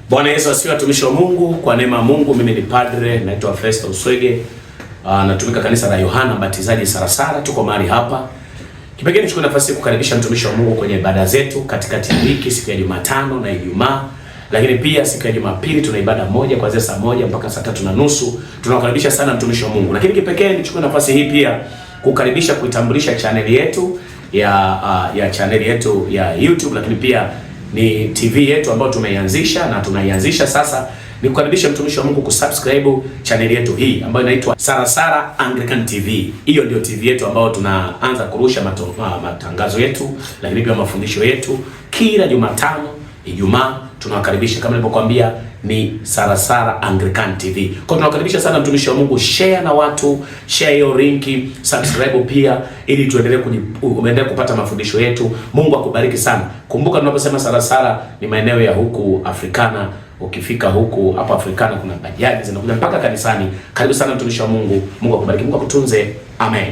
Bwana Yesu asifiwe, watumishi wa Mungu. Kwa neema ya Mungu, mimi ni padre naitwa Festo Uswege. Natumika kanisa la Yohana Mbatizaji Sarasara. Tuko mahali hapa. Kipekee nichukue nafasi kukaribisha mtumishi wa Mungu kwenye ibada zetu katikati ya wiki, siku ya Jumatano na Ijumaa. Lakini pia siku ya Jumapili tuna ibada moja kuanzia saa 1 mpaka saa 3:30. Tunawakaribisha sana mtumishi wa Mungu. Lakini kipekee nichukue nafasi hii pia kukaribisha kuitambulisha channel yetu ya channel yetu ya YouTube, lakini pia ni TV yetu ambayo tumeianzisha na tunaianzisha sasa. Ni kukaribisha mtumishi wa Mungu kusubscribe channel yetu hii ambayo inaitwa Sarasara Anglican TV. Hiyo ndio TV yetu ambayo tunaanza kurusha matangazo yetu, lakini pia mafundisho yetu kila Jumatano, Ijumaa. Tunawakaribisha kama nilivyokuambia, ni Sarasara Anglican TV. Kwa tunawakaribisha sana mtumishi wa Mungu, share na watu, share hiyo linki, subscribe pia ili tuendelee kupata mafundisho yetu. Mungu akubariki sana. Kumbuka tunaposema Sarasara ni maeneo ya huku Afrikana. Ukifika huku hapa Afrikana kuna bajaji zinakuja mpaka kanisani. Karibu sana mtumishi wa Mungu. Mungu akubariki. Mungu akutunze. Amen.